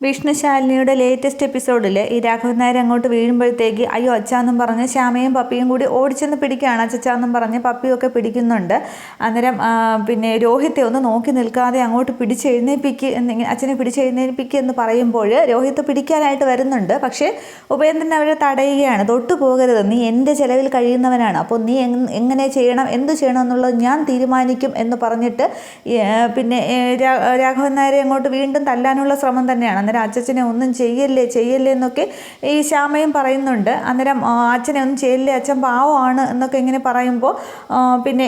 വിഷ്ണുശാലിനിയുടെ latest എപ്പിസോഡിൽ ഈ രാഘവൻ നായർ അങ്ങോട്ട് വീഴുമ്പോഴത്തേക്ക് അയ്യോ അച്ചാന്നും പറഞ്ഞ് ശ്യാമയും പപ്പിയും കൂടി ഓടിച്ചെന്ന് പിടിക്കുകയാണ്. അച്ചാന്നും പറഞ്ഞ് പപ്പിയൊക്കെ പിടിക്കുന്നുണ്ട്. അന്നേരം പിന്നെ രോഹിത്തെ ഒന്ന് നോക്കി നിൽക്കാതെ അങ്ങോട്ട് പിടിച്ചെഴുന്നേൽപ്പിക്കുക എന്നിങ്ങനെ അച്ഛനെ പിടിച്ചെഴുന്നേൽപ്പിക്കുക എന്ന് പറയുമ്പോൾ രോഹിത്ത് പിടിക്കാനായിട്ട് വരുന്നുണ്ട്. പക്ഷേ ഉപേന്ദ്രൻ അവരെ തടയുകയാണ്. തൊട്ടു പോകരുത്, നീ എൻ്റെ ചെലവിൽ കഴിയുന്നവനാണ്, അപ്പോൾ നീ എങ്ങനെ ചെയ്യണം എന്ത് ചെയ്യണം എന്നുള്ളത് ഞാൻ തീരുമാനിക്കും എന്ന് പറഞ്ഞിട്ട് പിന്നെ രാഘവൻ നായരെ അങ്ങോട്ട് വീണ്ടും തല്ലാനുള്ള ശ്രമം തന്നെയാണ്. അന്നേരം അച്ഛനെ ഒന്നും ചെയ്യല്ലേ എന്നൊക്കെ ഈ ശ്യാമയും പറയുന്നുണ്ട്. അന്നേരം അച്ഛനെ ഒന്നും ചെയ്യല്ലേ, അച്ഛൻ പാവമാണ് എന്നൊക്കെ ഇങ്ങനെ പറയുമ്പോൾ പിന്നെ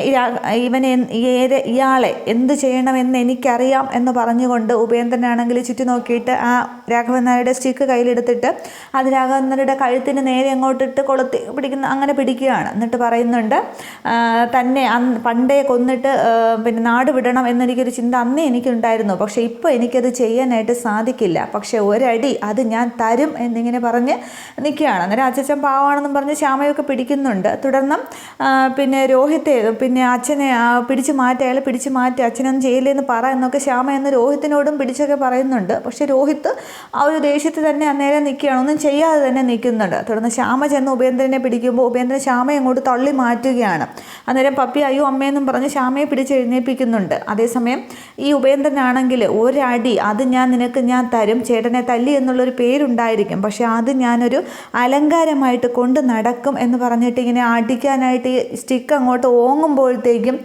ഇയാളെ എന്ത് ചെയ്യണമെന്ന് എനിക്കറിയാം എന്ന് പറഞ്ഞുകൊണ്ട് ഉപേന്ദ്രനാണെങ്കിൽ ചുറ്റി നോക്കിയിട്ട് ആ രാഘവൻ നായരുടെ സ്റ്റിക്ക് കയ്യിലെടുത്തിട്ട് അത് രാഘവൻ നായരുടെ കഴുത്തിന് നേരെ അങ്ങോട്ടിട്ട് കൊളുത്തി അങ്ങനെ പിടിക്കുകയാണ്. എന്നിട്ട് പറയുന്നുണ്ട്, തന്നെ പണ്ടേ കൊന്നിട്ട് പിന്നെ നാട് വിടണം എന്നെനിക്കൊരു ചിന്ത അന്നേ എനിക്കുണ്ടായിരുന്നു, പക്ഷേ ഇപ്പോൾ എനിക്കത് ചെയ്യാനായിട്ട് സാധിക്കില്ല, പക്ഷെ ഒരടി അത് ഞാൻ തരും എന്നിങ്ങനെ പറഞ്ഞ് നിൽക്കുകയാണ്. അന്നേരം അച്ഛൻ പാവാണെന്നും പറഞ്ഞ് ശ്യാമയൊക്കെ പിടിക്കുന്നുണ്ട്. തുടർന്ന് പിന്നെ രോഹിത്തെ പിന്നെ അച്ഛനെ അയാളെ പിടിച്ച് മാറ്റി, അച്ഛനൊന്നും ചെയ്യില്ലെന്ന് പറ എന്നൊക്കെ ശ്യാമ എന്ന് രോഹിത്തിനോടും പിടിച്ചൊക്കെ പറയുന്നുണ്ട്. പക്ഷെ രോഹിത്ത് ആ ഒരു ദേഷ്യത്തിൽ തന്നെ അന്നേരം നിൽക്കുകയാണ്, ഒന്നും ചെയ്യാതെ തന്നെ നിൽക്കുന്നുണ്ട്. തുടർന്ന് ശ്യാമ ചെന്ന് ഉപേന്ദ്രനെ പിടിക്കുമ്പോൾ ഉപേന്ദ്രൻ ശ്യാമയെ അങ്ങോട്ട് തള്ളി മാറ്റുകയാണ്. അന്നേരം പപ്പി അയ്യോ അമ്മയെന്നും പറഞ്ഞ് ശ്യാമയെ പിടിച്ച് എഴുന്നേൽപ്പിക്കുന്നുണ്ട്. അതേസമയം ഈ ഉപേന്ദ്രനാണെങ്കിൽ ഒരടി അത് നിനക്ക് ഞാൻ തരും, ചേട്ടനെ തല്ലി എന്നുള്ളൊരു പേരുണ്ടായിരിക്കും, പക്ഷെ അത് ഞാനൊരു അലങ്കാരമായിട്ട് കൊണ്ട് നടക്കും എന്ന് പറഞ്ഞിട്ട് ഇങ്ങനെ അടിക്കാനായിട്ട് ഈ സ്റ്റിക്ക് അങ്ങോട്ട് ഓങ്ങുമ്പോഴത്തേക്കും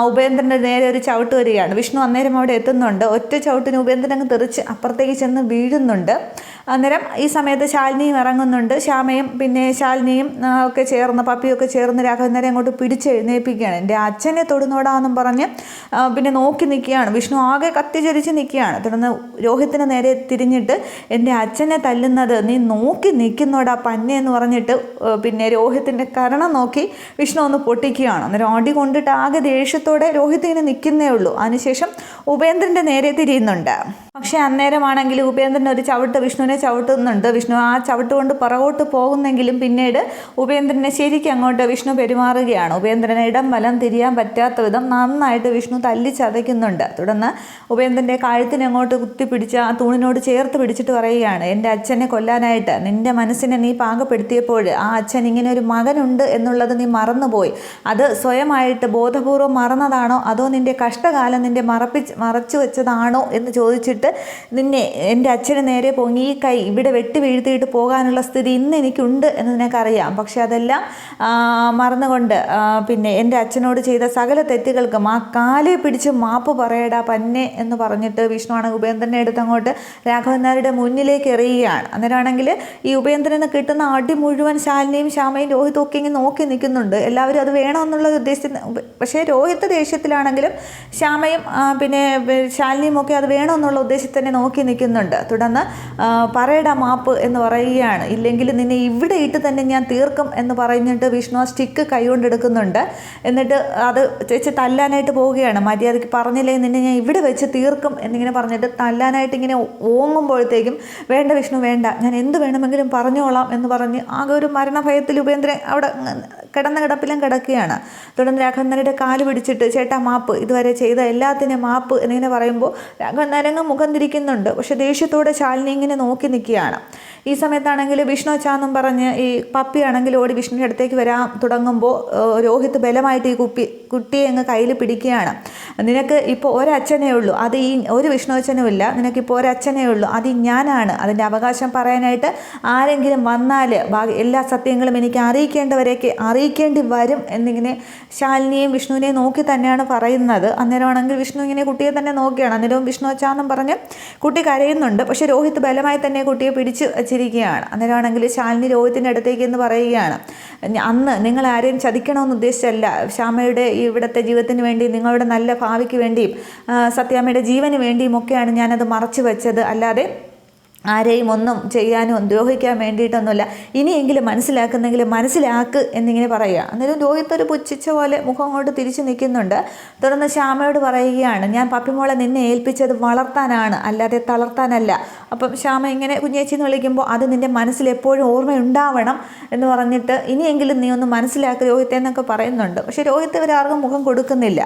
ഉപേന്ദ്രൻ്റെ നേരെ ഒരു ചവിട്ട് വരികയാണ്. വിഷ്ണു അന്നേരം അവിടെ എത്തുന്നുണ്ട്. ഒറ്റ ചവിട്ടിന് ഉപേന്ദ്രൻ അങ്ങ് തെറിച്ച് അപ്പുറത്തേക്ക് ചെന്ന് വീഴുന്നുണ്ട്. അന്നേരം ഈ സമയത്ത് ശാലിനിയും ഇറങ്ങുന്നുണ്ട്. ശ്യാമയും പിന്നെ ശാലിനിയും ഒക്കെ ചേർന്ന് പപ്പിയൊക്കെ ചേർന്ന് രാഘവൻ നായരെ അങ്ങോട്ട് പിടിച്ചെഴുന്നേൽപ്പിക്കുകയാണ്. എൻ്റെ അച്ഛനെ തൊടുന്നോടാന്നും പറഞ്ഞ് പിന്നെ നോക്കി നിൽക്കുകയാണ്. വിഷ്ണു ആകെ കത്തിച്ചരിച്ച് നിൽക്കുകയാണ്. തുടർന്ന് രോഹിത്തിന് നേരെ തിരിഞ്ഞിട്ട് എൻ്റെ അച്ഛനെ തല്ലുന്നത് നീ നോക്കി നിൽക്കുന്നോടാ പന്നെ എന്ന് പറഞ്ഞിട്ട് പിന്നെ രോഹിത്തിൻ്റെ കരണം നോക്കി വിഷ്ണു ഒന്ന് പൊട്ടിക്കുകയാണ്. അന്നേരം അടി കൊണ്ടിട്ട് ആകെ ദേഷ്യത്തോടെ രോഹിത്ത് ഇങ്ങനെ നിൽക്കുന്നേ ഉള്ളൂ. അതിനുശേഷം ഉപേന്ദ്രൻ്റെ നേരെ തിരിയുന്നുണ്ട്. പക്ഷേ അന്നേരമാണെങ്കിൽ ഉപേന്ദ്രൻ ഒരു ചവിട്ട് വിഷ്ണുവിനെ ചവിട്ടുന്നുണ്ട്. വിഷ്ണു ആ ചവിട്ട് കൊണ്ട് പുറകോട്ട് പോകുന്നെങ്കിലും പിന്നീട് ഉപേന്ദ്രനെ ശരിക്കും അങ്ങോട്ട് വിഷ്ണു പെരുമാറുകയാണ്. ഉപേന്ദ്രനെ ഇടം വലം തിരിയാൻ പറ്റാത്ത വിധം നന്നായിട്ട് വിഷ്ണു തല്ലി ചതയ്ക്കുന്നുണ്ട്. തുടർന്ന് ഉപേന്ദ്രൻ്റെ കഴുത്തിനെ അങ്ങോട്ട് കുത്തിപ്പിടിച്ച് ആ തൂണിനോട് ചേർത്ത് പിടിച്ചിട്ട് പറയുകയാണ്, എൻ്റെ അച്ഛനെ കൊല്ലാനായിട്ട് നിൻ്റെ മനസ്സിനെ നീ പാകപ്പെടുത്തിയപ്പോൾ ആ അച്ഛൻ ഇങ്ങനെ ഒരു മകനുണ്ട് എന്നുള്ളത് നീ മറന്നുപോയി. അത് സ്വയമായിട്ട് ബോധപൂർവം മറന്നതാണോ അതോ നിൻ്റെ കഷ്ടകാലം നിൻ്റെ മറച്ചു വെച്ചതാണോ എന്ന് ചോദിച്ചിട്ട് നിന്നെ എൻ്റെ അച്ഛന് നേരെ പൊങ്ങി ഈ കൈ ഇവിടെ വെട്ടി വീഴ്ത്തിയിട്ട് പോകാനുള്ള സ്ഥിതി ഇന്ന് എനിക്കുണ്ട് എന്ന് നിനക്കറിയാം, പക്ഷെ അതെല്ലാം മറന്നുകൊണ്ട് പിന്നെ എൻ്റെ അച്ഛനോട് ചെയ്ത സകല തെറ്റുകൾക്കും ആ കാലെ പിടിച്ച് മാപ്പ് പറയടാ പന്നെ എന്ന് പറഞ്ഞിട്ട് വിഷ്ണുവാണ് ഉപേന്ദ്രനെ എടുത്തങ്ങോട്ട് രാഘവൻ നായരുടെ മുന്നിലേക്ക് എറിയുകയാണ്. അന്നേരമാണെങ്കിൽ ഈ ഉപേന്ദ്രന് കിട്ടുന്ന അടി മുഴുവൻ ശാലിനിയും ശ്യാമയും രോഹിത്തും ഒക്കെ ഇങ്ങനെ നോക്കി നിൽക്കുന്നുണ്ട്. എല്ലാവരും അത് വേണമെന്നുള്ള ഉദ്ദേശത്തിൽ, പക്ഷേ രോഹിത്ത് ദേഷ്യത്തിലാണെങ്കിലും ശ്യാമയും പിന്നെ ശാലിനിയും ഒക്കെ അത് വേണമെന്നുള്ള ഉദ്ദേശത്തിൽ തന്നെ നോക്കി നിൽക്കുന്നുണ്ട്. തുടർന്ന് പറയടാ മാപ്പ് എന്ന് പറയുകയാണ്, ഇല്ലെങ്കിൽ നിന്നെ ഇവിടെ ഇട്ട് തന്നെ ഞാൻ തീർക്കും എന്ന് പറഞ്ഞിട്ട് വിഷ്ണു ആ സ്റ്റിക്ക് കൈകൊണ്ടെടുക്കുന്നുണ്ട്. എന്നിട്ട് അത് വെച്ച് തല്ലാനായിട്ട് പോവുകയാണ്. മര്യാദയ്ക്ക് പറഞ്ഞില്ലേ നിന്നെ ഞാൻ ഇവിടെ വെച്ച് തീർക്കും എന്നിങ്ങനെ പറഞ്ഞിട്ട് തല്ലാനായിട്ട് ഇങ്ങനെ ഓങ്ങുമ്പോഴത്തേക്കും വേണ്ട വിഷ്ണു വേണ്ട, ഞാൻ എന്ത് വേണമെങ്കിലും പറഞ്ഞോളാം എന്ന് പറഞ്ഞ് ആകെ ഒരു മരണഭയത്തിൽ ഉപേന്ദ്രൻ അവിടെ കിടന്ന കിടപ്പിലും കിടക്കുകയാണ്. തുടർന്ന് രാഘവൻ നായരുടെ കാല് പിടിച്ചിട്ട് ചേട്ടാ മാപ്പ്, ഇതുവരെ ചെയ്ത എല്ലാത്തിനും മാപ്പ് എന്നിങ്ങനെ പറയുമ്പോൾ രാഘവൻ നായരങ്ങ് മുഖം തിരിക്കുന്നുണ്ട്. പക്ഷെ ദേഷ്യത്തോടെ ശാലിനി ഇങ്ങനെ നോക്കി നിൽക്കുകയാണ്. ഈ സമയത്താണെങ്കിൽ വിഷ്ണു അച്ചാന്നും പറഞ്ഞ് ഈ പപ്പിയാണെങ്കിൽ ഓടി വിഷ്ണുവിൻ്റെ അടുത്തേക്ക് വരാൻ തുടങ്ങുമ്പോൾ രോഹിത്ത് ബലമായിട്ട് ഈ കുട്ടിയെ അങ്ങ് കയ്യിൽ പിടിക്കുകയാണ്. നിനക്ക് ഇപ്പോൾ ഒരച്ഛനേ ഉള്ളൂ, അത് ഈ ഒരു വിഷ്ണു അച്ഛനും ഇല്ല, നിനക്കിപ്പോൾ ഒരച്ഛനേ ഉള്ളൂ, അത് ഞാനാണ്, അതിൻ്റെ അവകാശം പറയാനായിട്ട് ആരെങ്കിലും വന്നാൽ എല്ലാ സത്യങ്ങളും എനിക്ക് അറിയിക്കേണ്ടവരെയൊക്കെ അറിയിക്കേണ്ടി വരും എന്നിങ്ങനെ ശാലിനിയെയും വിഷ്ണുവിനെയും നോക്കി തന്നെയാണ് പറയുന്നത്. അന്നേരമാണെങ്കിൽ വിഷ്ണു ഇങ്ങനെ കുട്ടിയെ തന്നെ നോക്കുകയാണ്. അന്നേരവും വിഷ്ണു അച്ചാന്നും പറഞ്ഞ് കുട്ടി കരയുന്നുണ്ട്. പക്ഷേ രോഹിത്ത് ബലമായി തന്നെ കുട്ടിയെ പിടിച്ച് വച്ചിരിക്കുകയാണ്. അന്നേരമാണെങ്കിൽ ശാലിനി രോഹിത്തിൻ്റെ അടുത്തേക്ക് എന്ന് പറയുകയാണ്, അന്ന് നിങ്ങൾ ആരെയും ചതിക്കണമെന്ന് ഉദ്ദേശിച്ചല്ല, ശ്യാമയുടെ ഇവിടുത്തെ ജീവിതത്തിന് വേണ്ടി നിങ്ങളുടെ നല്ല ഭാവിക്ക് വേണ്ടിയും സത്യാമ്മയുടെ ജീവന് വേണ്ടിയും ഒക്കെയാണ് ഞാനത് മറച്ചു വെച്ചത്, അല്ലാതെ ആരെയും ഒന്നും ചെയ്യാനും ദ്രോഹിക്കാൻ വേണ്ടിയിട്ടൊന്നുമില്ല, ഇനിയെങ്കിലും മനസ്സിലാക്കുന്നെങ്കിലും മനസ്സിലാക്ക് എന്നിങ്ങനെ പറയുക. അന്നേരം രോഹിത് ഒരു പുച്ഛിച്ച പോലെ മുഖം കൊണ്ട് തിരിച്ചു നിൽക്കുന്നുണ്ട്. തുടർന്ന് ശ്യാമയോട് പറയുകയാണ്, ഞാൻ പപ്പിമോളെ നിന്നെ ഏൽപ്പിച്ചത് വളർത്താനാണ്, അല്ലാതെ തളർത്താനല്ല. അപ്പം ശ്യാമ ഇങ്ങനെ കുഞ്ഞേച്ചി എന്ന് വിളിക്കുമ്പോൾ അത് നിൻ്റെ മനസ്സിൽ എപ്പോഴും ഓർമ്മയുണ്ടാവണം എന്ന് പറഞ്ഞിട്ട് ഇനിയെങ്കിലും നീ ഒന്ന് മനസ്സിലാക്കുക രോഹിത്തെ എന്നൊക്കെ പറയുന്നുണ്ട്. പക്ഷേ രോഹിത്ത് ഇവരാർക്കും മുഖം കൊടുക്കുന്നില്ല.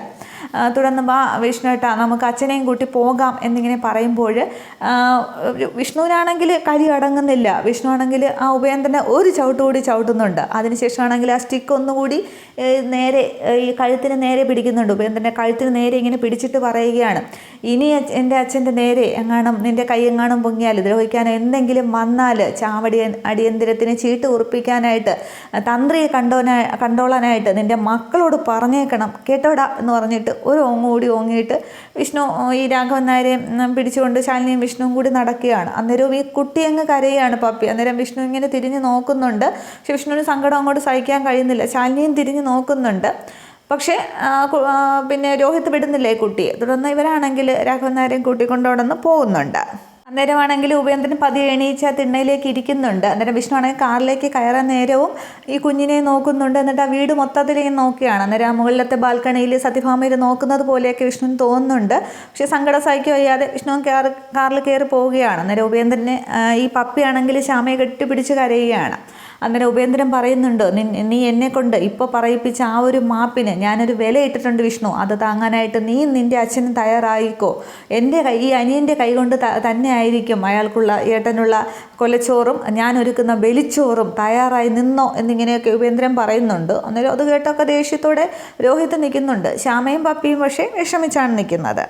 തുടർന്ന് വാ വിഷ്ണുവേട്ടാ നമുക്ക് അച്ഛനെയും കൂട്ടി പോകാം എന്നിങ്ങനെ പറയുമ്പോൾ വിഷ്ണുവിനാണെങ്കിൽ കരി അടങ്ങുന്നില്ല. വിഷ്ണു ആണെങ്കിൽ ആ ഉപേന്ദ്രനെ ഒരു ചവിട്ട് കൂടി ചവിട്ടുന്നുണ്ട്. അതിനുശേഷമാണെങ്കിൽ ആ സ്റ്റിക്ക് ഒന്നുകൂടി നേരെ ഈ കഴുത്തിന് നേരെ പിടിക്കുന്നുണ്ട്. ഉപേന്ദ്രൻ്റെ കഴുത്തിന് നേരെ ഇങ്ങനെ പിടിച്ചിട്ട് പറയുകയാണ്, ഇനി എൻ്റെ അച്ഛൻ്റെ നേരെ എങ്ങാനും നിൻ്റെ കൈ എങ്ങാനും പൊങ്ങിയാൽ ദ്രോഹിക്കാനോ എന്തെങ്കിലും വന്നാൽ ചാവടി അടിയന്തരത്തിന് ചീട്ട് ഉറപ്പിക്കാനായിട്ട് തന്ത്രിയെ കണ്ടോളാനായിട്ട് നിൻ്റെ മക്കളോട് പറഞ്ഞേക്കണം കേട്ടോടാ എന്ന് പറഞ്ഞിട്ട് ഒരു ഓങ്ങുകൂടി ഓങ്ങിയിട്ട് വിഷ്ണു ഈ രാഘവൻ നായരെ പിടിച്ചുകൊണ്ട് ശാലിനിയും വിഷ്ണുവും കൂടി നടക്കുകയാണ്. അന്നേരം ഈ കുട്ടി അങ്ങ് കരയുകയാണ് പപ്പി. അന്നേരം വിഷ്ണു ഇങ്ങനെ തിരിഞ്ഞ് നോക്കുന്നുണ്ട്. പക്ഷെ വിഷ്ണുവിന് സങ്കടം അങ്ങോട്ട് സഹിക്കാൻ കഴിയുന്നില്ല. ശാലിനിയും തിരിഞ്ഞ് നോക്കുന്നുണ്ട്. പക്ഷേ പിന്നെ രോഹിത് വിടുന്നില്ലേ കുട്ടിയെ. തുടർന്ന് ഇവരാണെങ്കിൽ രാഘവൻ നായരെയും കൂട്ടിക്കൊണ്ടോടൊന്ന് പോകുന്നുണ്ട്. അന്നേരമാണെങ്കിൽ ഉപേന്ദ്രൻ പതിയെ എണീച്ച് ആ തിണ്ണയിലേക്ക് ഇരിക്കുന്നുണ്ട്. അന്നേരം വിഷ്ണു ആണെങ്കിൽ കാറിലേക്ക് കയറാൻ നേരവും ഈ കുഞ്ഞിനെ നോക്കുന്നുണ്ട്. എന്നിട്ട് ആ വീട് മൊത്തത്തിലേക്ക് നോക്കുകയാണ്. അന്നേരം ആ മുകളിലത്തെ ബാൽക്കണിയിൽ സത്യഭാമയിൽ നോക്കുന്നത് പോലെയൊക്കെ വിഷ്ണുവിന് തോന്നുന്നുണ്ട്. പക്ഷേ സങ്കടം സഹിക്കുക വയ്യാതെ വിഷ്ണു കാറിൽ കയറി പോവുകയാണ്. അന്നേരം ഉപേന്ദ്രന് ഈ പപ്പിയാണെങ്കിൽ ശ്യാമയെ കെട്ടിപ്പിടിച്ച് കരയുകയാണ്. അന്നേരം ഉപേന്ദ്രൻ പറയുന്നുണ്ട്, നീ എന്നെ കൊണ്ട് ഇപ്പോൾ പറയിപ്പിച്ച ആ ഒരു മാപ്പിന് ഞാനൊരു വില ഇട്ടിട്ടുണ്ട് വിഷ്ണു, അത് താങ്ങാനായിട്ട് നീ നിൻ്റെ അച്ഛനും തയ്യാറായിക്കോ. ഈ അനിയൻ്റെ കൈ കൊണ്ട് തന്നെ ആയിരിക്കും അയാൾക്കുള്ള ഏട്ടനുള്ള കൊലച്ചോറും ഞാൻ ഒരുക്കുന്ന ബലിച്ചോറും, തയ്യാറായി നിന്നോ എന്നിങ്ങനെയൊക്കെ ഉപേന്ദ്രൻ പറയുന്നുണ്ട്. അന്നേരം അത് കേട്ടൊക്കെ ദേഷ്യത്തോടെ രോഹിത് നിൽക്കുന്നുണ്ട്. ശ്യാമയും പപ്പിയും പക്ഷേ വിഷമിച്ചാണ് നിൽക്കുന്നത്.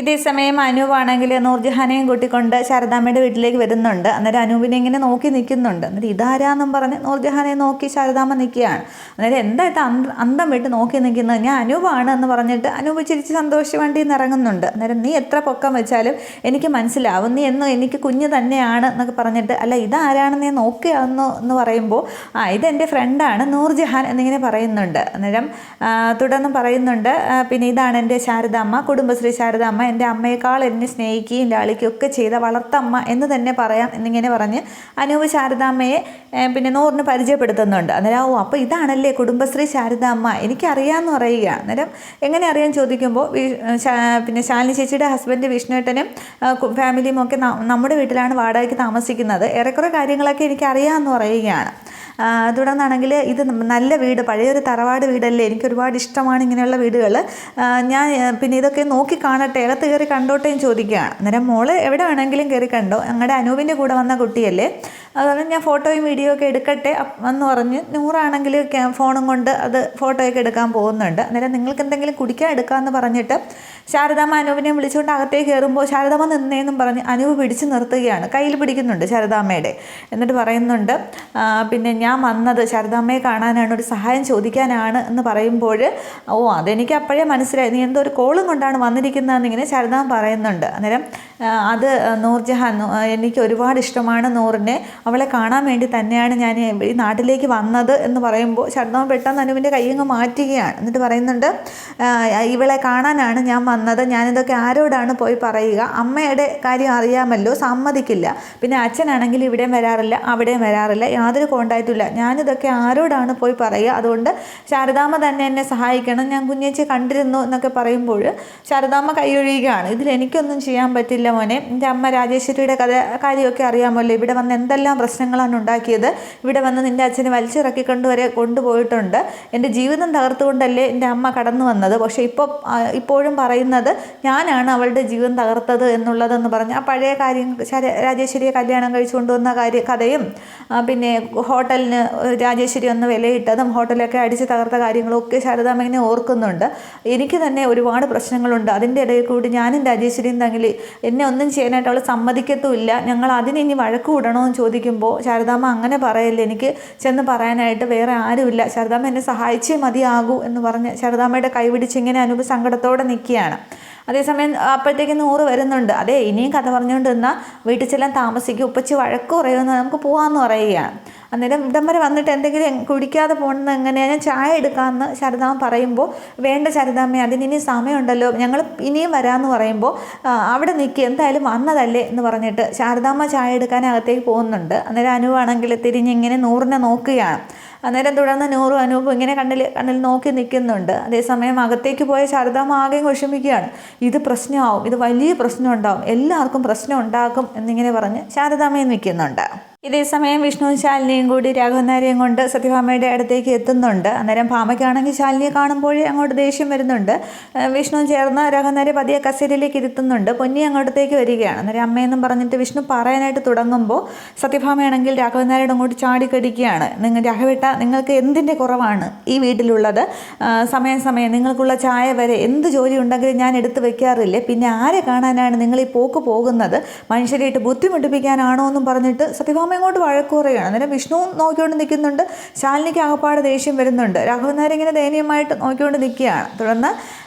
ഇതേസമയം അനൂപാണെങ്കിൽ നൂർജഹാനെയും കൂട്ടിക്കൊണ്ട് ശാരദാമ്മയുടെ വീട്ടിലേക്ക് വരുന്നുണ്ട്. അന്നേരം അനൂപിനെ ഇങ്ങനെ നോക്കി നിൽക്കുന്നുണ്ട്. അന്നേരം ഇതാരാന്നും പറഞ്ഞ് നൂർജഹാനെ നോക്കി ശാരദാമ്മ നിൽക്കുകയാണ്. അന്നേരം എന്തായിട്ട് അന്തം വിട്ട് നോക്കി നിൽക്കുന്നത്, ഞാൻ അനൂപാണ് എന്ന് പറഞ്ഞിട്ട് അനൂപ് ചിരിച്ച് സന്തോഷ വണ്ടിയിൽ നിന്ന് ഇറങ്ങുന്നുണ്ട്. അന്നേരം നീ എത്ര പൊക്കം വെച്ചാലും എനിക്ക് മനസ്സിലാവും, നീ എന്നും എനിക്ക് കുഞ്ഞ് തന്നെയാണ് എന്നൊക്കെ പറഞ്ഞിട്ട്, അല്ല ഇതാരാണെന്ന് ഞാൻ നോക്കുകയാണെന്ന് എന്ന് പറയുമ്പോൾ ഇതെൻ്റെ ഫ്രണ്ടാണ് നൂർജഹാൻ എന്നിങ്ങനെ പറയുന്നുണ്ട്. അന്നേരം തുടർന്ന് പറയുന്നുണ്ട്, പിന്നെ ഇതാണ് എൻ്റെ ശാരദാമ്മ, കുടുംബശ്രീ ശാരദാമ്മ, എൻ്റെ അമ്മയേക്കാൾ എന്നെ സ്നേഹിക്കുകയും ലാളിക്കുകയും ഒക്കെ ചെയ്ത വളർത്തമ്മ എന്ന് തന്നെ പറയാം എന്നിങ്ങനെ പറഞ്ഞ് അനൂപ് ശാരദാമ്മയെ പിന്നെ നൂറിന് പരിചയപ്പെടുത്തുന്നുണ്ട്. അന്നേരം അപ്പോൾ ഇതാണല്ലേ കുടുംബശ്രീ ശാരദാമ്മ, എനിക്കറിയാമെന്ന് പറയുകയാണ്. അന്നേരം എങ്ങനെ അറിയാൻ ചോദിക്കുമ്പോൾ പിന്നെ ശാലിനി ചേച്ചിയുടെ ഹസ്ബൻഡ് വിഷ്ണുവേട്ടനും ഫാമിലിയും ഒക്കെ നമ്മുടെ വീട്ടിലാണ് വാടകയ്ക്ക് താമസിക്കുന്നത്, ഏറെക്കുറെ കാര്യങ്ങളൊക്കെ എനിക്കറിയാമെന്ന് പറയുകയാണ്. തുടർന്നാണെങ്കിൽ ഇത് നല്ല വീട്, പഴയൊരു തറവാട് വീടല്ലേ, എനിക്കൊരുപാട് ഇഷ്ടമാണ് ഇങ്ങനെയുള്ള വീടുകൾ, ഞാൻ പിന്നെ ഇതൊക്കെ നോക്കി കാണട്ടെ, അകത്ത് കയറി കണ്ടോട്ടേയും ചോദിക്കുകയാണ്. അന്നേരം മോള് എവിടെ വേണമെങ്കിലും കയറി കണ്ടോ, ഞങ്ങളുടെ അനൂപിൻ്റെ കൂടെ വന്ന കുട്ടിയല്ലേ, അതുകൊണ്ട് ഞാൻ ഫോട്ടോയും വീഡിയോ ഒക്കെ എടുക്കട്ടെ എന്ന് പറഞ്ഞ് നൂറാണെങ്കിൽ ഫോണും കൊണ്ട് അത് ഫോട്ടോയൊക്കെ എടുക്കാൻ പോകുന്നുണ്ട്. അന്നേരം നിങ്ങൾക്ക് എന്തെങ്കിലും കുടിക്കാൻ എടുക്കാമെന്ന് പറഞ്ഞിട്ട് ശാരദാമ്മ അനൂപിനെ വിളിച്ചുകൊണ്ട് അകത്തേക്ക് കയറുമ്പോൾ ശാരദാമ്മ നിന്നേന്നും പറഞ്ഞ് അനൂപ് പിടിച്ച് നിർത്തുകയാണ്. കയ്യിൽ പിടിക്കുന്നുണ്ട് ശാരദാമ്മയുടെ. എന്നിട്ട് പറയുന്നുണ്ട്, പിന്നെ ഞാൻ വന്നത് ശാരദാമ്മയെ കാണാനാണ്, ഒരു സഹായം ചോദിക്കാനാണ് എന്ന് പറയുമ്പോൾ അതെനിക്ക് അപ്പോഴേ മനസ്സിലായി, നീ എന്തോ ഒരു കോളും കൊണ്ടാണ് വന്നിരിക്കുന്നതെന്നിങ്ങനെ ശാരദാമ്മ പറയുന്നുണ്ട്. അന്നേരം അത് നൂർജഹാൻ, എനിക്ക് ഒരുപാട് ഇഷ്ടമാണ് നൂറിനെ, അവളെ കാണാൻ വേണ്ടി തന്നെയാണ് ഞാൻ ഈ നാട്ടിലേക്ക് വന്നത് എന്ന് പറയുമ്പോൾ ശാരദാമ്മ പെട്ടെന്ന് അനുവിൻ്റെ കയ്യങ്ങ് മാറ്റുകയാണ്. എന്നിട്ട് പറയുന്നുണ്ട്, ഇവളെ കാണാനാണ് ഞാൻ വന്നത്, ഞാനിതൊക്കെ ആരോടാണ് പോയി പറയുക, അമ്മയുടെ കാര്യം അറിയാമല്ലോ, സമ്മതിക്കില്ല, പിന്നെ അച്ഛനാണെങ്കിൽ ഇവിടെയും വരാറില്ല അവിടെയും വരാറില്ല, യാതൊരു കോണ്ടാക്റ്റുമില്ല, ഞാനിതൊക്കെ ആരോടാണ് പോയി പറയുക, അതുകൊണ്ട് ശാരദാമ്മ തന്നെ എന്നെ സഹായിക്കണം, ഞാൻ കുഞ്ഞേച്ചിയെ കണ്ടിരുന്നു എന്നൊക്കെ പറയുമ്പോൾ ശാരദാമ്മ കൈയൊഴിയുകയാണ്. ഇതിൽ എനിക്കൊന്നും ചെയ്യാൻ പറ്റില്ല മോനെ, എൻ്റെ അമ്മ രാജേശ്വരിയുടെ കാര്യമൊക്കെ അറിയാമല്ലോ, ഇവിടെ വന്ന് എന്തെല്ലാം പ്രശ്നങ്ങളാണ് ഉണ്ടാക്കിയത്, ഇവിടെ വന്ന് നിൻ്റെ അച്ഛനെ വലിച്ചിറക്കിക്കൊണ്ട് വരെ കൊണ്ടുപോയിട്ടുണ്ട്, എൻ്റെ ജീവിതം തകർത്തുകൊണ്ടല്ലേ എൻ്റെ അമ്മ കടന്നു വന്നത്, പക്ഷേ ഇപ്പോഴും പറയുന്നത് ഞാനാണ് അവളുടെ ജീവിതം തകർത്തത് എന്നുള്ളതെന്ന് പറഞ്ഞ് ആ പഴയ കാര്യം രാജേശ്വരിയെ കല്യാണം കഴിച്ചു കൊണ്ടുവന്ന കഥയും പിന്നെ ഹോട്ടലിന് രാജേശ്വരി ഒന്ന് വിലയിട്ടതും ഹോട്ടലൊക്കെ അടിച്ച് തകർത്ത കാര്യങ്ങളൊക്കെ ശാരദാമ്മ ഇങ്ങനെ ഓർക്കുന്നുണ്ട്. എനിക്ക് തന്നെ ഒരുപാട് പ്രശ്നങ്ങളുണ്ട്, അതിൻ്റെ ഇടയിൽ കൂടി ഞാനും രാജേശ്വരിയും തമ്മിൽ എന്നെ ഒന്നും ചെയ്യാനായിട്ട് അവൾ സമ്മതിക്കത്തുമില്ല, ഞങ്ങൾ അതിനി വഴക്ക് വിടണമെന്ന് ചോദിക്കുമ്പോൾ ശാരദാമ്മ അങ്ങനെ പറയല്ലേ, എനിക്ക് ചെന്ന് പറയാനായിട്ട് വേറെ ആരുമില്ല, ശാരദാമ്മ എന്നെ സഹായിച്ചേ മതിയാകൂ എന്ന് പറഞ്ഞ് ശാരദാമ്മയുടെ കൈപിടിച്ച് ഇങ്ങനെ അനൂപ് സങ്കടത്തോടെ നിൽക്കുകയാണ്. അതേസമയം അപ്പോഴത്തേക്ക് നൂറ് വരുന്നുണ്ട്. അതെ, ഇനിയും കഥ പറഞ്ഞുകൊണ്ട് നിന്നാൽ വീട്ടിൽ ചെല്ലാൻ താമസിക്കും, ഉപ്പച്ചി വഴക്ക് പറയുമെന്ന്, നമുക്ക് പോകാമെന്ന് പറയുകയാണ്. അന്നേരം ഇവിടം വരെ വന്നിട്ട് എന്തെങ്കിലും കുടിക്കാതെ പോകുന്നത് എങ്ങനെയാണ്, ഞാൻ ചായ എടുക്കാമെന്ന് ശാരദാമ്മ പറയുമ്പോൾ, വേണ്ട ശാരദാമ്മ, അതിനിനി സമയമുണ്ടല്ലോ, ഞങ്ങൾ ഇനിയും വരാമെന്ന് പറയുമ്പോൾ, അവിടെ നിൽക്കുക, എന്തായാലും വന്നതല്ലേ എന്ന് പറഞ്ഞിട്ട് ശാരദാമ്മ ചായ എടുക്കാൻ അകത്തേക്ക് പോകുന്നുണ്ട്. അന്നേരം അനുവാണെങ്കിൽ തിരിഞ്ഞിങ്ങനെ നൂറിനെ നോക്കുകയാണ്. അന്നേരം തുടർന്ന് നൂറും അനൂപും ഇങ്ങനെ കണ്ണിൽ നോക്കി നിൽക്കുന്നുണ്ട്. അതേസമയം അകത്തേക്ക് പോയ ശാരദാമ്മ ആകെ വിഷമിക്കുകയാണ്. ഇത് പ്രശ്നമാവും, ഇത് വലിയ പ്രശ്നം ഉണ്ടാവും, എല്ലാവർക്കും പ്രശ്നം ഉണ്ടാക്കും എന്നിങ്ങനെ പറഞ്ഞ് ശാരദാമ്മയും നിൽക്കുന്നുണ്ട്. ഇതേ സമയം വിഷ്ണുവും ശാലിനിയും കൂടി രാഘവൻ നായരെയും കൊണ്ട് സത്യഭാമയുടെ അടുത്തേക്ക് എത്തുന്നുണ്ട്. അന്നേരം ഭാമയ്ക്കാണെങ്കിൽ ശാലിനിയെ കാണുമ്പോഴേ അങ്ങോട്ട് ദേഷ്യം വരുന്നുണ്ട്. വിഷ്ണു ചേർന്ന് രാഘവൻ നായരെ പതിയെ കസേരയിലേക്ക് ഇരുത്തുന്നുണ്ട്. പൊന്നി അങ്ങോട്ടത്തേക്ക് വരികയാണ്. അന്നേരം അമ്മയെന്നും പറഞ്ഞിട്ട് വിഷ്ണു പറയാനായിട്ട് തുടങ്ങുമ്പോൾ സത്യഭാമയാണെങ്കിൽ രാഘവൻ നായരുടെ അങ്ങോട്ട് ചാടിക്കടിക്കുകയാണ്. രാഘവേട്ട, നിങ്ങൾക്ക് എന്തിൻ്റെ കുറവാണ് ഈ വീട്ടിലുള്ളത്? സമയം നിങ്ങൾക്കുള്ള ചായ വരെ എന്ത് ജോലി ഉണ്ടെങ്കിലും ഞാൻ എടുത്ത് വെക്കാറില്ലേ, പിന്നെ ആരെ കാണാനാണ് നിങ്ങൾ ഈ പോക്ക് പോകുന്നത്? മനുഷ്യരായിട്ട് ബുദ്ധിമുട്ടിപ്പിക്കാനാണോ എന്നും പറഞ്ഞിട്ട് സത്യഭാമ ഇങ്ങോട്ട് വഴക്ക് പറയുകയാണ്. അന്നേരം വിഷ്ണു നോക്കിക്കൊണ്ട് നിൽക്കുന്നുണ്ട്. ശാലിനിക്ക് ആകപ്പാട് ദേഷ്യം വരുന്നുണ്ട്. രാഘവൻ നായർ ഇങ്ങനെ ദയനീയമായിട്ട് നോക്കിക്കൊണ്ട് നിൽക്കുകയാണ്. തുടർന്ന്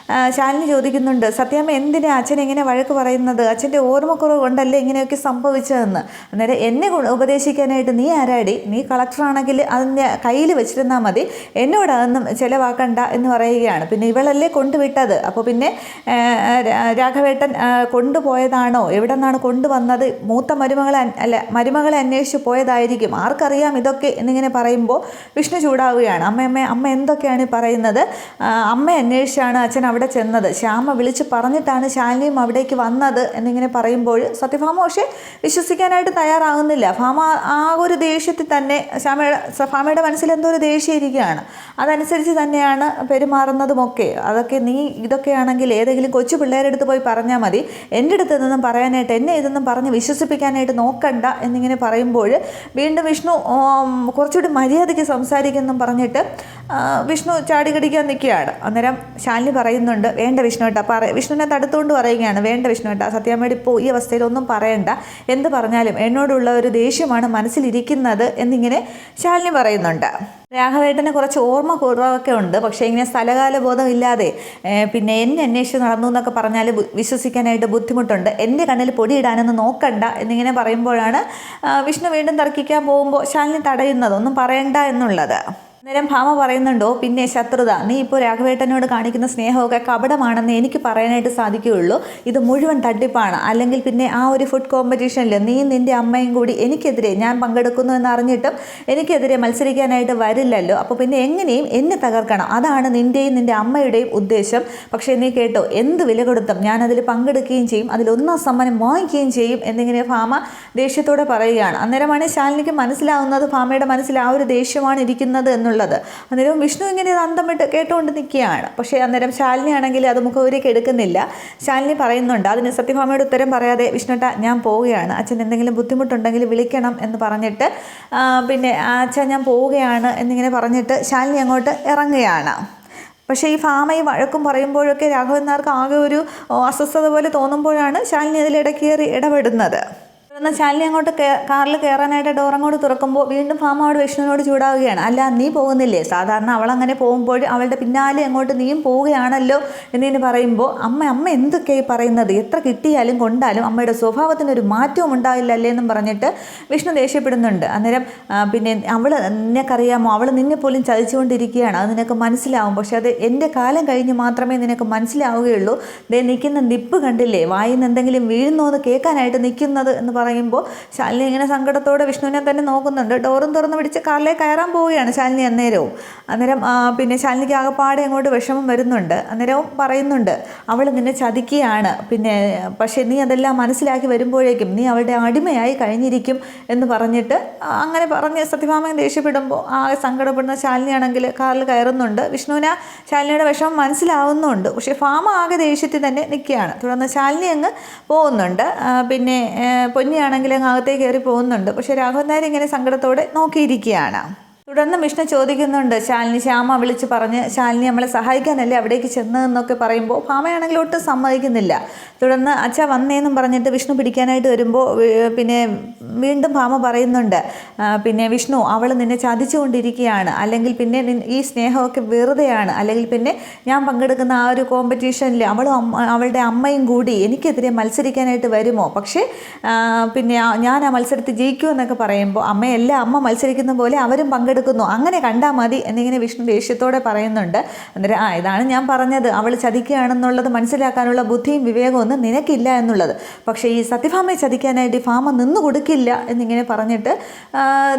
ശാലിനി ചോദിക്കുന്നുണ്ട്, സത്യാമ്മ എന്തിനാ അച്ഛൻ ഇങ്ങനെ വഴക്ക് പറയുന്നത്? അച്ഛൻ്റെ ഓർമ്മക്കുറവ് കൊണ്ടല്ലേ ഇങ്ങനെയൊക്കെ സംഭവിച്ചതെന്ന്. അന്നേരം എന്നെ ഉപദേശിക്കാനായിട്ട് നീ ആരാടി? നീ കളക്ടറാണെങ്കിൽ അതിൻ്റെ കയ്യിൽ വെച്ചിരുന്നാൽ മതി, എന്നോട് അതൊന്നും ചിലവാക്കണ്ട എന്ന് പറയുകയാണ്. പിന്നെ ഇവളല്ലേ കൊണ്ടുവിട്ടത്, അപ്പോൾ പിന്നെ രാഘവേട്ടൻ കൊണ്ടുപോയതാണോ, എവിടെ നിന്നാണ് കൊണ്ടുവന്നത്? മൂത്ത മരുമകളെ അന്വേഷിച്ച് പോയതായിരിക്കും, ആർക്കറിയാം ഇതൊക്കെ എന്നിങ്ങനെ പറയുമ്പോൾ വിഷ്ണു ചൂടാവുകയാണ്. അമ്മ എന്തൊക്കെയാണ് പറയുന്നത്? അമ്മ അന്വേഷിച്ചാണ് അച്ഛൻ അവിടെ ചെന്നത്, ശ്യാമ വിളിച്ച് പറഞ്ഞിട്ടാണ് ശാലിനിയും അവിടേക്ക് വന്നത് എന്നിങ്ങനെ പറയുമ്പോൾ സത്യഭാമ പക്ഷേ വിശ്വസിക്കാനായിട്ട് തയ്യാറാകുന്നില്ല. ഭാമ ആ ഒരു ദേഷ്യത്തിൽ തന്നെ ഭാമയുടെ മനസ്സിൽ എന്തോ ഒരു ദേഷ്യം ഇരിക്കുകയാണ്. അതനുസരിച്ച് തന്നെയാണ് പെരുമാറുന്നതുമൊക്കെ. അതൊക്കെ നീ ഇതൊക്കെയാണെങ്കിൽ ഏതെങ്കിലും കൊച്ചു പിള്ളേരുടെ അടുത്ത് പോയി പറഞ്ഞാൽ മതി, എൻ്റെ അടുത്ത് ഇതൊന്നും പറയാനായിട്ട്, എന്നെ ഇതൊന്നും പറഞ്ഞ് വിശ്വസിപ്പിക്കാനായിട്ട് നോക്കണ്ട എന്നിങ്ങനെ പറയുമ്പോൾ വീണ്ടും വിഷ്ണു കുറച്ചുകൂടി മര്യാദയ്ക്ക് സംസാരിക്കുമെന്നും പറഞ്ഞിട്ട് വിഷ്ണു ചാടിക്കടിക്കാൻ നിൽക്കുകയാണ്. അന്നേരം ശാലിനി പറയുന്നുണ്ട്, വേണ്ട വിഷ്ണുവേട്ടാ, വിഷ്ണുവിനെ തടുത്തുകൊണ്ട് പറയുകയാണ്, വേണ്ട വിഷ്ണുവേട്ടാ, സത്യാമ്മയുടെ ഇപ്പോൾ ഈ അവസ്ഥയിലൊന്നും പറയണ്ട, എന്ത് പറഞ്ഞാലും എന്നോടുള്ള ഒരു ദേഷ്യമാണ് മനസ്സിലിരിക്കുന്നത് എന്നിങ്ങനെ ശാലിനി പറയുന്നുണ്ട്. രാഘവേട്ടന് കുറച്ച് ഓർമ്മ കുറവൊക്കെ ഉണ്ട്, പക്ഷേ ഇങ്ങനെ സ്ഥലകാല ബോധം ഇല്ലാതെ പിന്നെ എന്നെ അന്വേഷിച്ച് നടന്നു എന്നൊക്കെ പറഞ്ഞാൽ വിശ്വസിക്കാനായിട്ട് ബുദ്ധിമുട്ടുണ്ട്, എൻ്റെ കണ്ണിൽ പൊടിയിടാനൊന്നും നോക്കണ്ട എന്നിങ്ങനെ പറയുമ്പോഴാണ് വിഷ്ണു വീണ്ടും തർക്കിക്കാൻ പോകുമ്പോൾ ശാലിനി തടയുന്നത്, ഒന്നും പറയണ്ട എന്നുള്ളത്. അന്നേരം ഭാമ പറയുന്നുണ്ടോ, പിന്നെ ശത്രുത, നീ ഇപ്പോൾ രാഘവേട്ടനോട് കാണിക്കുന്ന സ്നേഹമൊക്കെ കപടമാണെന്ന് എനിക്ക് പറയാനായിട്ട് സാധിക്കുകയുള്ളൂ, ഇത് മുഴുവൻ തട്ടിപ്പാണ്. അല്ലെങ്കിൽ പിന്നെ ആ ഒരു ഫുഡ് കോമ്പറ്റീഷനിൽ നീ നിൻ്റെ അമ്മയും കൂടി എനിക്കെതിരെ, ഞാൻ പങ്കെടുക്കുന്നു എന്നറിഞ്ഞിട്ടും എനിക്കെതിരെ മത്സരിക്കാനായിട്ട് വരില്ലല്ലോ, അപ്പോൾ പിന്നെ എങ്ങനെയും എന്നെ തകർക്കണം, അതാണ് നിൻ്റെയും നിൻ്റെ അമ്മയുടെയും ഉദ്ദേശം. പക്ഷേ നീ കേട്ടോ, എന്ത് വില കൊടുത്തും ഞാനതിൽ പങ്കെടുക്കുകയും ചെയ്യും, അതിലൊന്നാം സമ്മാനം വാങ്ങിക്കുകയും ചെയ്യും എന്നിങ്ങനെ ഭാമ ദേഷ്യത്തോടെ പറയുകയാണ്. അന്നേരമാണ് ശാലിനിക്ക് മനസ്സിലാവുന്നത് ഭാമയുടെ മനസ്സിൽ ആ ഒരു ദേഷ്യമാണ് ഇരിക്കുന്നത് എന്നുള്ളത്. അന്നേരം വിഷ്ണു ഇങ്ങനെ അന്തം വിട്ട് കേട്ടുകൊണ്ട് നിൽക്കുകയാണ്. പക്ഷേ അന്നേരം ശാലിനി ആണെങ്കിൽ അത് മുഖവരേക്ക് എടുക്കുന്നില്ല. ശാലിനി പറയുന്നുണ്ട്, അതിന് സത്യഭാമയുടെ ഉത്തരം പറയാതെ, വിഷ്ണുട്ട ഞാൻ പോവുകയാണ്, അച്ഛൻ എന്തെങ്കിലും ബുദ്ധിമുട്ടുണ്ടെങ്കിൽ വിളിക്കണം എന്ന് പറഞ്ഞിട്ട് പിന്നെ അച്ഛൻ ഞാൻ പോവുകയാണ് എന്നിങ്ങനെ പറഞ്ഞിട്ട് ശാലിനി അങ്ങോട്ട് ഇറങ്ങുകയാണ്. പക്ഷേ ഈ ഭാമ ഈ വഴക്കും പറയുമ്പോഴൊക്കെ രാഘവൻ നായർക്ക് ആകെ ഒരു അസ്വസ്ഥത പോലെ തോന്നുമ്പോഴാണ് ശാലിനി അതിലിടക്കേറി ഇടപെടുന്നത്. എന്നാൽ ശാലിനി അങ്ങോട്ട് കാറിൽ കയറാനായിട്ട് ഡോറങ്ങോട്ട് തുറക്കുമ്പോൾ വീണ്ടും ഭാമ അവിടെ വിഷ്ണുവിനോട് ചൂടാവുകയാണ്. അല്ല, നീ പോകുന്നില്ലേ? സാധാരണ അവളങ്ങനെ പോകുമ്പോൾ അവളുടെ പിന്നാലെ അങ്ങോട്ട് നീയും പോവുകയാണല്ലോ എന്നിങ്ങനെ പറയുമ്പോൾ അമ്മ എന്തൊക്കെയായി പറയുന്നത്? എത്ര കിട്ടിയാലും കൊണ്ടാലും അമ്മയുടെ സ്വഭാവത്തിനൊരു മാറ്റവും ഉണ്ടാവില്ലല്ലേ എന്നും പറഞ്ഞിട്ട് വിഷ്ണു ദേഷ്യപ്പെടുന്നുണ്ട്. അന്നേരം പിന്നെ അവൾ നിനക്കറിയാമോ, അവൾ നിന്നെ പോലും ചതിച്ചുകൊണ്ടിരിക്കുകയാണ്, അത് നിനക്ക് മനസ്സിലാവും, പക്ഷെ അത് എൻ്റെ കാലം കഴിഞ്ഞ് മാത്രമേ നിനക്ക് മനസ്സിലാവുകയുള്ളൂ. ദേ നിൽക്കുന്ന നിപ്പ് കണ്ടില്ലേ, വായിൽ നിന്ന് എന്തെങ്കിലും വീഴുന്നോ എന്ന് കേൾക്കാനായിട്ട് നിൽക്കുന്നത് എന്ന് പറയുമ്പോൾ ശാലിനി ഇങ്ങനെ സങ്കടത്തോടെ വിഷ്ണുവിനെ തന്നെ നോക്കുന്നുണ്ട്. ഡോറും തുറന്ന് പിടിച്ച് കാറിലേക്ക് കയറാൻ പോവുകയാണ് ശാലിനി അന്നേരവും. അന്നേരം പിന്നെ ശാലിനിക്ക് ആകെപ്പാടെ അങ്ങോട്ട് വിഷമം വരുന്നുണ്ട്. അന്നേരവും പറയുന്നുണ്ട്, അവൾ നിന്നെ ചതിക്കുകയാണ്, പിന്നെ പക്ഷേ നീ അതെല്ലാം മനസ്സിലാക്കി വരുമ്പോഴേക്കും നീ അവളുടെ അടിമയായി കഴിഞ്ഞിരിക്കും എന്ന് പറഞ്ഞിട്ട് അങ്ങനെ പറഞ്ഞ് സത്യഭാമൻ ദേഷ്യപ്പെടുമ്പോൾ ആകെ സങ്കടപ്പെടുന്ന ശാലിനിയാണെങ്കിൽ കാറിൽ കയറുന്നുണ്ട്. വിഷ്ണുവിന് ശാലിനിയുടെ വിഷമം മനസ്സിലാവുന്നുണ്ട്, പക്ഷേ ഭാമ ആകെ ദേഷ്യത്തിൽ തന്നെ നിൽക്കുകയാണ്. തുടർന്ന് ശാലിനി അങ്ങ് പോകുന്നുണ്ട്. പിന്നെ പൊന്നിയാണെങ്കിൽ അങ്ങ് അകത്തേക്ക് കയറി പോകുന്നുണ്ട്. പക്ഷേ രാഘവൻ നായർ ഇങ്ങനെ സങ്കടത്തോടെ നോക്കിയിരിക്കുകയാണ്. തുടർന്ന് വിഷ്ണു ചോദിക്കുന്നുണ്ട്, ശാലിനി ശ്യാമ വിളിച്ച് പറഞ്ഞ് ശാലിനി നമ്മളെ സഹായിക്കാനല്ലേ അവിടേക്ക് ചെന്നതെന്നൊക്കെ പറയുമ്പോൾ ഭാമയാണെങ്കിൽ ഒട്ടും സമ്മതിക്കുന്നില്ല. തുടർന്ന് അച്ഛ വന്നേന്നും പറഞ്ഞിട്ട് വിഷ്ണു പിടിക്കാനായിട്ട് വരുമ്പോൾ പിന്നെ വീണ്ടും ഭാമ പറയുന്നുണ്ട്, പിന്നെ വിഷ്ണു അവൾ നിന്നെ ചതിച്ചുകൊണ്ടിരിക്കുകയാണ്, അല്ലെങ്കിൽ പിന്നെ ഈ സ്നേഹമൊക്കെ വെറുതെയാണ്, അല്ലെങ്കിൽ പിന്നെ ഞാൻ പങ്കെടുക്കുന്ന ആ ഒരു കോമ്പറ്റീഷനിൽ അവളുടെ അമ്മയും കൂടി എനിക്കെതിരെ മത്സരിക്കാനായിട്ട് വരുമോ, പക്ഷേ പിന്നെ ഞാൻ ആ മത്സരത്തിൽ ജയിക്കുമെന്നൊക്കെ പറയുമ്പോൾ അമ്മ മത്സരിക്കുന്ന പോലെ അവരും പങ്കെടുക്കുന്നു, അങ്ങനെ കണ്ടാൽ മതി എന്നിങ്ങനെ വിഷ്ണു ദേഷ്യത്തോടെ പറയുന്നുണ്ട്. അന്നേരം ഇതാണ് ഞാൻ പറഞ്ഞത്, അവൾ ചതിക്കുകയാണെന്നുള്ളത് മനസ്സിലാക്കാനുള്ള ബുദ്ധിയും വിവേകവും ഒന്നും നിനക്കില്ല എന്നുള്ളത്. പക്ഷേ ഈ സത്യഭാമയെ ചതിക്കാനായിട്ട് ഈ ഭാമ നിന്നു കൊടുക്കില്ല എന്നിങ്ങനെ പറഞ്ഞിട്ട്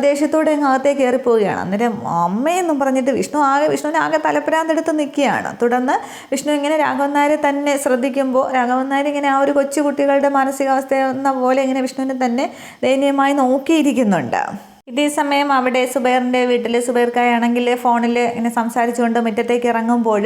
ദേഷ്യത്തോടെ അകത്തേക്ക് കയറിപ്പോവുകയാണ്. അന്നേരം അമ്മയെന്നും പറഞ്ഞിട്ട് വിഷ്ണുവിന് ആകെ തലപ്പരാന്തെടുത്ത് നിൽക്കുകയാണ്. തുടർന്ന് വിഷ്ണു ഇങ്ങനെ രാഘവൻ നായരെ തന്നെ ശ്രദ്ധിക്കുമ്പോൾ രാഘവൻ നായർ ഇങ്ങനെ ആ ഒരു കൊച്ചു കുട്ടികളുടെ മാനസികാവസ്ഥ എന്ന പോലെ ഇങ്ങനെ വിഷ്ണുവിനെ തന്നെ ദയനീയമായി നോക്കിയിരിക്കുന്നുണ്ട്. ഇതേ സമയം അവിടെ സുബൈറിൻ്റെ വീട്ടിൽ സുബൈർക്കായാണെങ്കിൽ ഫോണിൽ ഇങ്ങനെ സംസാരിച്ചുകൊണ്ട് മുറ്റത്തേക്ക് ഇറങ്ങുമ്പോൾ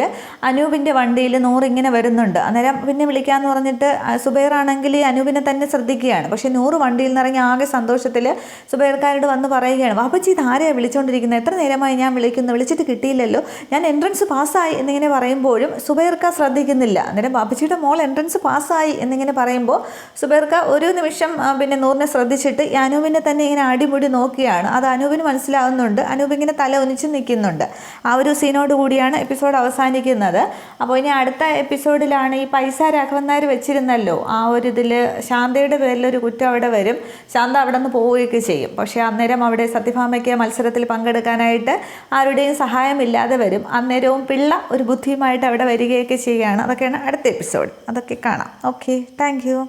അനൂപിൻ്റെ വണ്ടിയിൽ നൂറ് ഇങ്ങനെ വരുന്നുണ്ട്. അന്നേരം പിന്നെ വിളിക്കാമെന്ന് പറഞ്ഞിട്ട് സുബൈറാണെങ്കിൽ അനൂപിനെ തന്നെ ശ്രദ്ധിക്കുകയാണ്. പക്ഷേ നൂറ് വണ്ടിയിൽ നിന്ന് ഇറങ്ങി ആകെ സന്തോഷത്തിൽ സുബൈർക്കാരോട് വന്ന് പറയുകയാണ്, വാപ്പച്ചി ഇത് ആരെയാണ് വിളിച്ചുകൊണ്ടിരിക്കുന്നത്, എത്ര നേരമായി ഞാൻ വിളിച്ചിട്ട് കിട്ടിയില്ലല്ലോ, ഞാൻ എൻട്രൻസ് പാസ്സായി എന്നിങ്ങനെ പറയുമ്പോഴും സുബൈർക്ക ശ്രദ്ധിക്കുന്നില്ല. അന്നേരം വാപ്പച്ചിയുടെ മോൾ എൻട്രൻസ് പാസ്സായി എന്നിങ്ങനെ പറയുമ്പോൾ സുബൈർക്ക ഒരു നിമിഷം പിന്നെ നൂറിനെ ശ്രദ്ധിച്ചിട്ട് അനൂപിനെ തന്നെ ഇങ്ങനെ അടിമുടി നോക്കിയാണ്. അത് അനൂപിന് മനസ്സിലാവുന്നുണ്ട്. അനൂപ് ഇങ്ങനെ തല ഒന്നിച്ച് നിൽക്കുന്നുണ്ട്. ആ ഒരു സീനോട് കൂടിയാണ് എപ്പിസോഡ് അവസാനിക്കുന്നത്. അപ്പോൾ ഇനി അടുത്ത എപ്പിസോഡിലാണ് ഈ പൈസ രാഘവൻ നായർ വെച്ചിരുന്നല്ലോ, ആ ഒരു ഇതിൽ ശാന്തയുടെ പേരിലൊരു കുറ്റം അവിടെ വരും. ശാന്ത അവിടെ നിന്ന് പോവുകയൊക്കെ ചെയ്യും. പക്ഷേ അന്നേരം അവിടെ സത്യഭാമയ്ക്ക് മത്സരത്തിൽ പങ്കെടുക്കാനായിട്ട് ആരുടെയും സഹായമില്ലാതെ വരും. അന്നേരവും പിള്ള ഒരു ബുദ്ധിയുമായിട്ട് അവിടെ വരികയൊക്കെ ചെയ്യുകയാണ്. അതൊക്കെയാണ് അടുത്ത എപ്പിസോഡ്. അതൊക്കെ കാണാം. Okay, thank you.